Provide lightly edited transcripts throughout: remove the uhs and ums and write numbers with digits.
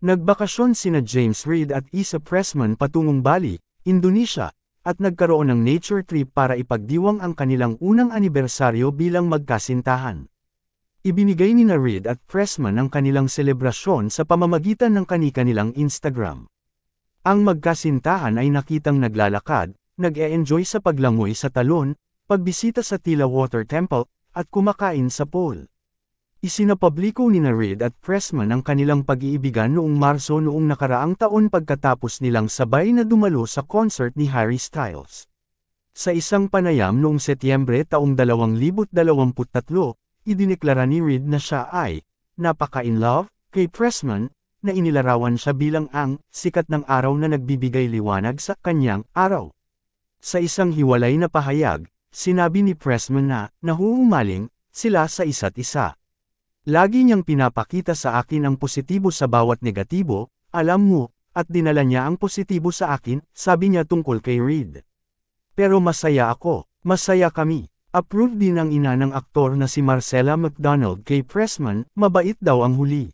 Nagbakasyon sina James Reid at Issa Pressman patungong Bali, Indonesia, at nagkaroon ng nature trip para ipagdiwang ang kanilang unang anibersaryo bilang magkasintahan. Ibinigay ni Reid at Pressman ang kanilang selebrasyon sa pamamagitan ng kani-kanilang Instagram. Ang magkasintahan ay nakitang naglalakad, nag-e-enjoy sa paglangoy sa talon, pagbisita sa Tila Water Temple, at kumakain sa pool. Isinapubliko ni Reid at Pressman ang kanilang pag-iibigan noong Marso noong nakaraang taon pagkatapos nilang sabay na dumalo sa concert ni Harry Styles. Sa isang panayam noong Setyembre taong 2023, idineklara ni Reid na siya ay napaka-in-love kay Pressman, na inilarawan siya bilang ang sikat ng araw na nagbibigay liwanag sa kanyang araw. Sa isang hiwalay na pahayag, sinabi ni Pressman na nahuhumaling sila sa isa't isa. Lagi niyang pinapakita sa akin ang positibo sa bawat negatibo, alam mo, at dinala niya ang positibo sa akin, sabi niya tungkol kay Reid. Pero masaya ako, masaya kami. Approved din ang ina ng aktor na si Marcella McDonald kay Pressman, mabait daw ang huli.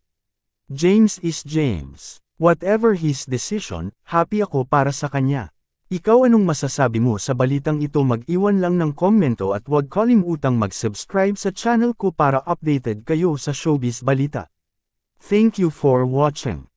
James is James. Whatever his decision, happy ako para sa kanya. Ikaw anong masasabi mo sa balitang ito? Mag-iwan lang ng komento at huwag kalimutang mag-subscribe sa channel ko para updated kayo sa showbiz balita. Thank you for watching.